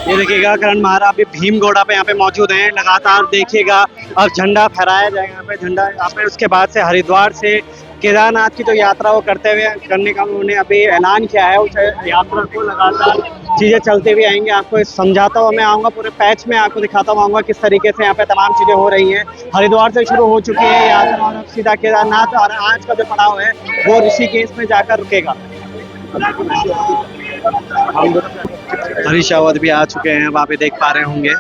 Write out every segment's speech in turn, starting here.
ये देखिएगा करण महारा अभी भीमगोड़ा पे यहाँ पे मौजूद हैं। लगातार देखिएगा अब झंडा फहराया जाएगा यहाँ पे, झंडा यहाँ पे। उसके बाद से हरिद्वार से केदारनाथ की जो यात्रा वो करने का उन्होंने अभी ऐलान किया है। उस यात्रा को लगातार चीज़ें चलते हुए आएंगे। आपको समझाता हुआ मैं आऊँगा, पूरे पैच में आपको दिखाता हुआ आऊँगा किस तरीके से यहाँ पे तमाम चीज़ें हो रही हैं। हरिद्वार से शुरू हो चुकी है यात्रा और अब सीधा केदारनाथ, और आज का जो पड़ाव है वो ऋषिकेश में जाकर रुकेगा। हरीश रावत भी आ चुके हैं, वहाँ पे देख पा रहे होंगे।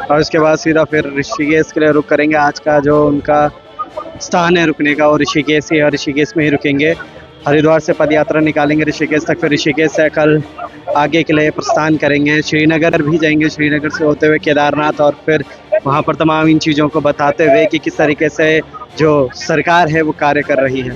और उसके बाद सीधा फिर ऋषिकेश के लिए रुक करेंगे। आज का जो उनका स्थान है रुकने का वो ऋषिकेश ही है, ऋषिकेश में ही रुकेंगे। हरिद्वार से पद यात्रा निकालेंगे ऋषिकेश तक, फिर ऋषिकेश से कल आगे के लिए प्रस्थान करेंगे। श्रीनगर भी जाएंगे, श्रीनगर से होते हुए केदारनाथ, और फिर वहाँ पर तमाम इन चीज़ों को बताते हुए कि किस तरीके से जो सरकार है वो कार्य कर रही है।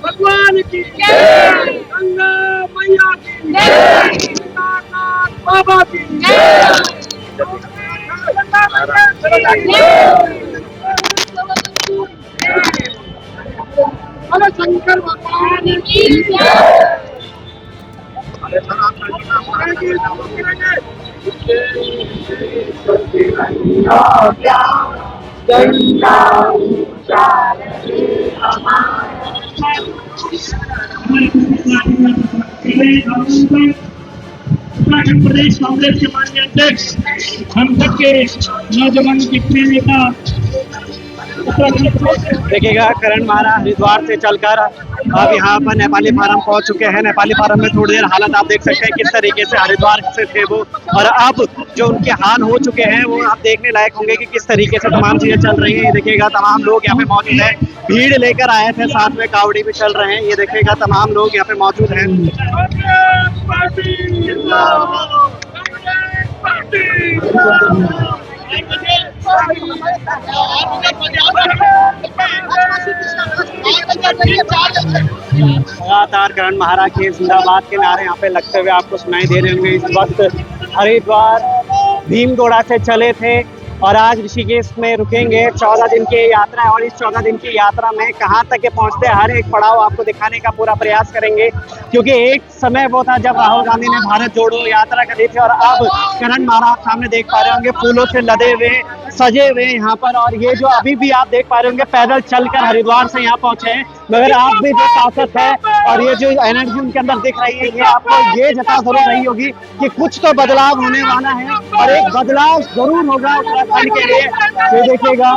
भगवान की जय, गंगा मैया की जय, बाबा की जय, शंकर भगवान की जय। उत्तराखंड प्रदेश कांग्रेस के माननीय अध्यक्ष, हम तक के नौजवान कितने नेता देखिएगा करण महारा हरिद्वार से चलकर अब यहाँ पर नेपाली फार्म पहुँच चुके हैं। नेपाली फार्म में थोड़ी देर हालत आप देख सकते हैं किस तरीके से हरिद्वार से थे वो, और अब जो उनके हाल हो चुके हैं वो आप देखने लायक होंगे कि किस तरीके से तमाम चीजें चल रही हैं। देखिएगा तमाम लोग यहाँ पे मौजूद हैं, भीड़ लेकर आए थे, साथ में कावड़ी भी चल रहे हैं। ये देखिएगा तमाम लोग यहाँ पे मौजूद हैं। लगातार करण महारा के जिंदाबाद के नारे यहाँ पे लगते हुए आपको सुनाई दे रहे होंगे। इस वक्त हरिद्वार भीमगोड़ा से चले थे और आज ऋषिकेश में रुकेंगे। 14 दिन की यात्रा है और इस 14 दिन की यात्रा में कहाँ तक के पहुँचते हैं हर एक पड़ाव आपको दिखाने का पूरा प्रयास करेंगे, क्योंकि एक समय वो था जब राहुल गांधी ने भारत जोड़ो यात्रा करी थी और अब करण महारा आप सामने देख पा रहे होंगे फूलों से लदे हुए सजे हुए यहाँ पर। और ये जो अभी भी आप देख पा रहे होंगे पैदल चलकर हरिद्वार से यहाँ पहुंचे हैं, मगर आप भी जो ताकत है और ये जो एनर्जी उनके अंदर दिख रही है ये आपको ये जता जरूर रही होगी कि कुछ तो बदलाव होने वाला है और एक बदलाव जरूर होगा उत्तराखंड के लिए। ये देखिएगा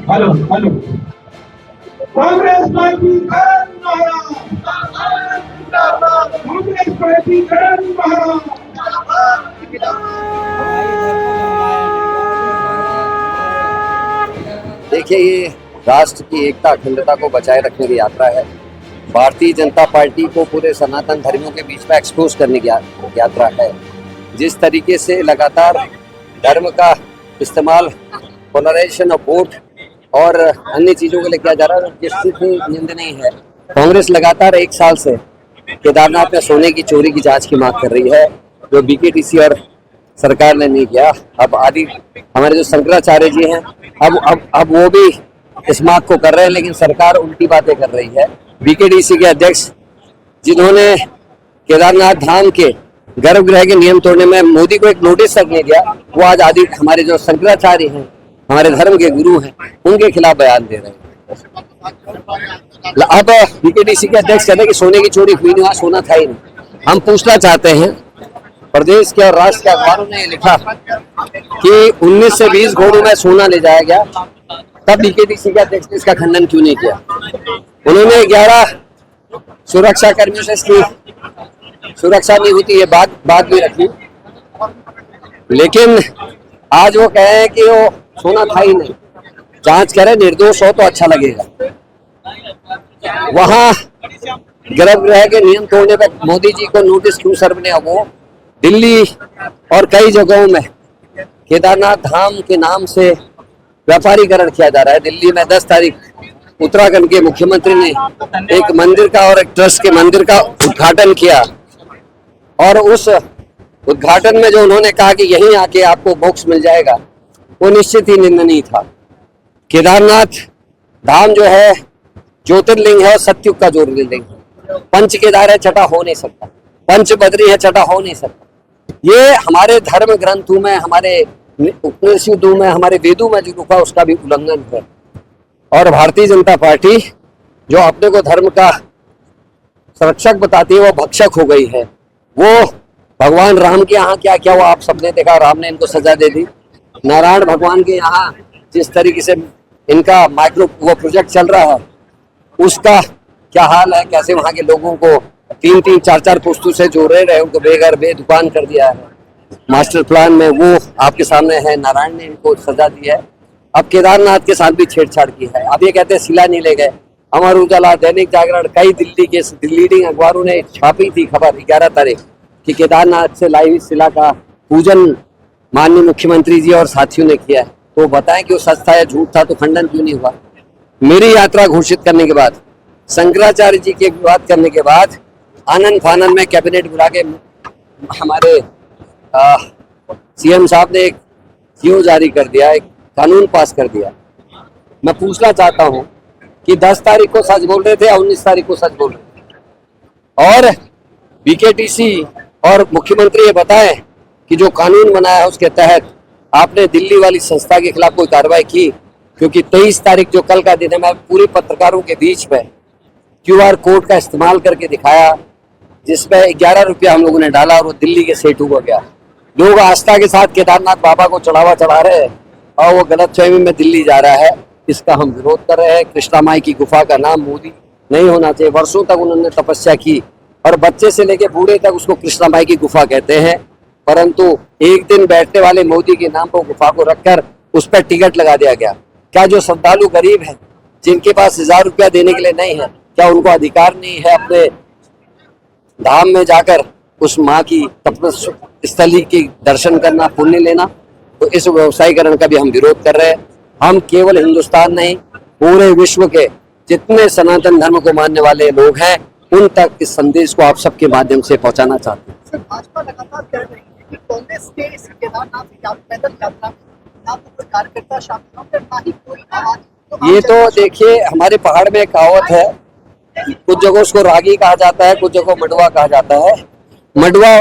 हेलो हेलो कांग्रेस पार्टी करण महारा, कांग्रेस पार्टी करण महारा। देखिए ये राष्ट्र की एकता अखंडता को बचाए रखने की यात्रा है। भारतीय जनता पार्टी को पूरे सनातन धर्मियों के बीच में एक्सपोज करने की यात्रा है। जिस तरीके से लगातार धर्म का इस्तेमाल पोलराइजेशन ऑफ वोट और अन्य चीजों के लिए किया जा रहा है, जिस स्थिति निंदनीय है। कांग्रेस लगातार 1 साल से केदारनाथ में सोने की चोरी की जांच की मांग कर रही है, जो बीकेटीसी और सरकार ने नहीं किया। अब आदि हमारे जो शंकराचार्य जी हैं, अब वो भी इस मांग को कर रहे हैं, लेकिन सरकार उल्टी बातें कर रही है। बीकेटीसी के अध्यक्ष, जिन्होंने केदारनाथ धाम के गर्भगृह के नियम तोड़ने में मोदी को एक नोटिस तक नहीं दिया, वो आज आदि हमारे जो शंकराचार्य हैं, हमारे धर्म के गुरु हैं, उनके खिलाफ बयान दे रहे हैं। अब बीकेटीसी के अध्यक्ष कहते हैं कि सोने की चोरी हुई नहीं, वहां सोना था ही नहीं। हम पूछना चाहते हैं, प्रदेश के और राष्ट्र के अखबारों ने लिखा कि 19 से 20 घोड़ों में सोना ले जाया गया, तब बीकेटीसी के अध्यक्ष ने इसका खंडन क्यों नहीं किया? उन्होंने 11 सुरक्षा कर्मियों से इसकी सुरक्षा नहीं होती, ये बात भी रखी, लेकिन आज वो कहे हैं कि वो सोना था ही नहीं। जांच करें, निर्दोष हो तो अच्छा लगेगा। वहां गर्भगृह के नियम तोड़ने पर मोदी जी को नोटिस क्यों सर्व ने? वो दिल्ली और कई जगहों में केदारनाथ धाम के नाम से व्यापारीकरण किया जा रहा है। दिल्ली में 10 तारीख उत्तराखंड के मुख्यमंत्री ने एक मंदिर का और एक ट्रस्ट के मंदिर का उद्घाटन किया, और उस उद्घाटन में जो उन्होंने कहा कि यहीं आके आपको मोक्ष मिल जाएगा, वो निश्चित ही निंदनीय था। केदारनाथ धाम जो है ज्योतिर्लिंग है, सतयुग का ज्योतिर्लिंग है। पंच केदार है, छठा हो नहीं सकता। पंच बद्री है, छठा हो नहीं सकता। ये हमारे धर्म ग्रंथों में, हमारे उपनिषदों में, हमारे वेदों में जो लिखा है, उसका भी उल्लंघन है। और भारतीय जनता पार्टी जो अपने को धर्म का संरक्षक बताती है, वो भक्षक हो गई है। वो भगवान राम के यहाँ क्या क्या हुआ आप सबने देखा, राम ने इनको सजा दे दी। नारायण भगवान के यहाँ जिस तरीके से इनका माइक्रो वो प्रोजेक्ट चल रहा है, उसका क्या हाल है, कैसे वहां के लोगों को 3-3, 4-4 पुस्तों से जोड़ रहे हैं, उनको बेघर बेदुकान कर दिया है। मास्टर प्लान में वो आपके सामने है, नारायण ने इनको सजा दी है। अब केदारनाथ के साथ भी छेड़छाड़ की है। अब ये कहते हैं शिला नहीं ले गए। अमर उजाला, दैनिक जागरण, कई दिल्ली के लीडिंग अखबारों ने छापी थी खबर 11 तारीख कि केदारनाथ से लाई हुई शिला का पूजन माननीय मुख्यमंत्री जी और साथियों ने किया है। तो बताएं कि वो सच था या झूठ था, तो खंडन क्यों नहीं हुआ? मेरी यात्रा घोषित करने के बाद, शंकराचार्य जी के बात करने के बाद, आनंद फानंद में कैबिनेट बुला के हमारे सीएम साहब ने एक जीओ जारी कर दिया, एक कानून पास कर दिया। मैं पूछना चाहता हूं कि 10 तारीख को सच बोल रहे थे या 19 तारीख को सच बोल रहे थे? और बीकेटीसी और मुख्यमंत्री ये बताएं कि जो कानून बनाया है उसके तहत आपने दिल्ली वाली संस्था के खिलाफ कोई कार्रवाई की? क्योंकि 23 तारीख जो कल का दिन है, मैं पूरे पत्रकारों के बीच में QR कोड का इस्तेमाल करके दिखाया, जिसमें 11 रुपया हम लोगों ने डाला और वो दिल्ली के सेठू हो गया। लोग आस्था के साथ केदारनाथ बाबा को चढ़ावा चढ़ा रहे हैं और वो गलतफहमी में दिल्ली जा रहा है। इसका हम विरोध कर रहे हैं। कृष्णा माई की गुफा का नाम मोदी नहीं होना चाहिए। वर्षों तक उन्होंने तपस्या की और बच्चे से लेके बूढ़े तक उसको कृष्णा माई की गुफा कहते हैं, परंतु एक दिन बैठने वाले मोदी के नाम पर गुफा को रखकर उस पर टिकट लगा दिया गया। क्या जो श्रद्धालु गरीब हैं, जिनके पास 1000 रुपया देने के लिए नहीं है, क्या उनको अधिकार नहीं है अपने धाम में जाकर उस माँ की तपस्थली के दर्शन करना, पुण्य लेना? तो इस व्यवसायीकरण का भी हम विरोध कर रहे हैं। हम केवल हिंदुस्तान नहीं, पूरे विश्व के जितने सनातन धर्म को मानने वाले लोग हैं, उन तक इस संदेश को आप सबके माध्यम से पहुंचाना चाहते हैं। सर, भाजपा लगातार कह रही है कि कांग्रेस के इस केदारनाथ पैदल यात्रा में ना तो कोई कार्यकर्ता शामिल हो, ना ही कोई आवाज। ये तो देखिए, हमारे पहाड़ में एक कहावत है, कुछ जगह उसको रागी कहा जाता है, कुछ जगह मडवा कहा जाता है। मडवा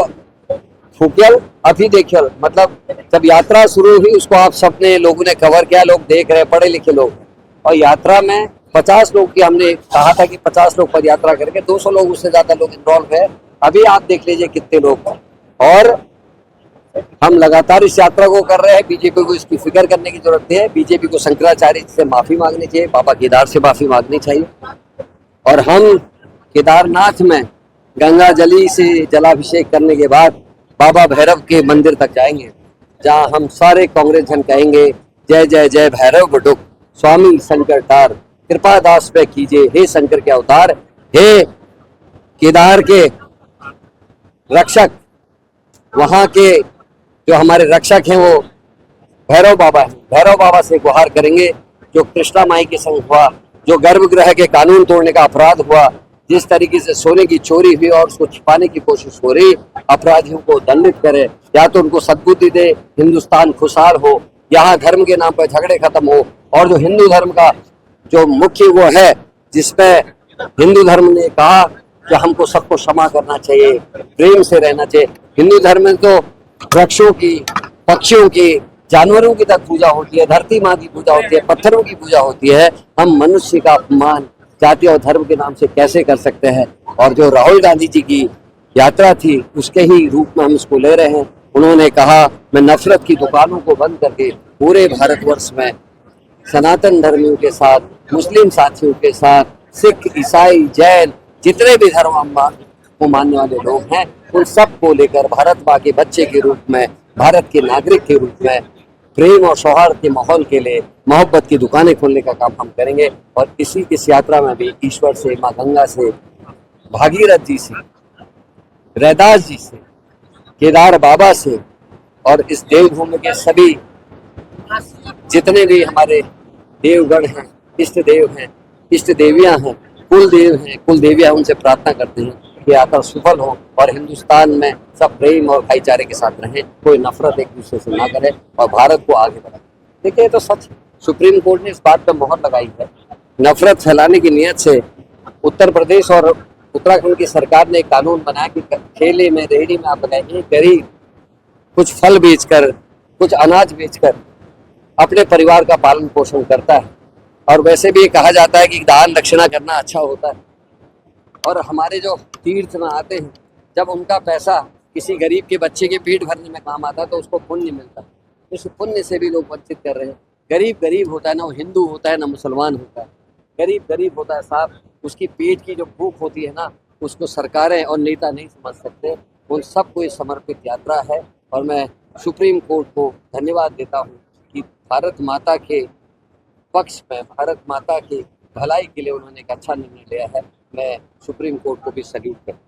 फूकियल अभी देखियल, मतलब जब यात्रा शुरू हुई उसको आप सबने लोगों ने कवर किया, लोग देख रहे, पढ़े लिखे लोग। और यात्रा में 50 लोग की हमने कहा था कि 50 लोग पद यात्रा करके, 200 लोग, उससे ज्यादा लोग इन्वॉल्व है। अभी आप देख लीजिए कितने लोग हैं। और हम लगातार इस यात्रा को कर रहे हैं। बीजेपी को इसकी फिक्र करने की जरूरत है। बीजेपी को शंकराचार्य से माफी मांगनी चाहिए, बाबा केदार से माफी मांगनी चाहिए। और हम केदारनाथ में गंगा जली से जलाभिषेक करने के बाद बाबा भैरव के मंदिर तक जाएंगे, जहां हम सारे कांग्रेस जन कहेंगे, जय जय जय भैरव बटुक, स्वामी शंकर तार, कृपा दास पे कीजिए, हे शंकर के अवतार, हे केदार के रक्षक, वहाँ के जो हमारे रक्षक हैं वो भैरव बाबा हैं, भैरव बाबा से गुहार करेंगे। जो कृष्णा माई के संग हुआ, जो गर्भगृह के कानून तोड़ने का अपराध हुआ, जिस तरीके से सोने की चोरी हुई और उसको छिपाने की कोशिश हो रही, अपराधियों को दंडित करे, या तो उनको सद्बुद्धि दे, हिंदुस्तान खुशहाल हो, यहाँ धर्म के नाम पर झगड़े खत्म हो। और जो हिंदू धर्म का जो मुख्य वो है, जिसमें हिंदू धर्म ने कहा कि हमको सबको क्षमा करना चाहिए, प्रेम से रहना चाहिए। हिंदू धर्म में तो वृक्षों की, पक्षियों की, जानवरों की तक पूजा होती है, धरती माँ की पूजा होती है, पत्थरों की पूजा होती है। हम मनुष्य का अपमान जाति और धर्म के नाम से कैसे कर सकते हैं? और जो राहुल गांधी जी की यात्रा थी, उसके ही रूप में हम इसको ले रहे हैं। उन्होंने कहा, मैं नफरत की दुकानों को बंद करके पूरे भारतवर्ष में सनातन धर्मियों के साथ, मुस्लिम साथियों के साथ, सिख, ईसाई, जैन, जितने भी धर्म को मानने वाले लोग हैं, उन सब को लेकर भारत माँ के बच्चे के रूप में, भारत के नागरिक के रूप में प्रेम और सौहार्द के माहौल के लिए मोहब्बत की दुकानें खोलने का काम हम करेंगे। और इस यात्रा में भी ईश्वर से, माँ गंगा से, भागीरथ जी से, रैदास जी से, केदार बाबा से और इस देवभूमि के सभी जितने भी हमारे देवगण हैं, इष्ट देव हैं, इष्ट देवियां हैं, कुल देव हैं, कुल देवियां, उनसे प्रार्थना करते हैं कि यात्रा सफल हो और हिंदुस्तान में सब प्रेम और भाईचारे के साथ रहें, कोई नफरत एक दूसरे से ना करे और भारत को आगे बढ़ाए। देखिए, ये तो सच, सुप्रीम कोर्ट ने इस बात पर मोहर लगाई है। नफरत फैलाने की नीयत से उत्तर प्रदेश और उत्तराखंड की सरकार ने एक कानून बनाया कि ठेले में, रेहड़ी में आप लगाएंगे, गरीब कुछ फल बेचकर, कुछ अनाज बेचकर अपने परिवार का पालन पोषण करता है। और वैसे भी ये कहा जाता है कि दान दक्षिणा करना अच्छा होता है। और हमारे जो तीर्थ में आते हैं, जब उनका पैसा किसी गरीब के बच्चे के पेट भरने में काम आता है तो उसको पुण्य मिलता है। इस पुण्य से भी लोग वंचित कर रहे हैं। गरीब गरीब होता है, ना वो हिंदू होता है ना मुसलमान होता है, गरीब गरीब होता है साहब। उसकी पेट की जो भूख होती है ना, उसको सरकारें और नेता नहीं समझ सकते। उन सबको ये समर्पित यात्रा है। और मैं सुप्रीम कोर्ट को धन्यवाद देता हूँ कि भारत माता के पक्ष में, भारत माता की भलाई के लिए उन्होंने एक अच्छा निर्णय लिया है। मैं सुप्रीम कोर्ट को भी सैल्यूट करता हूँ।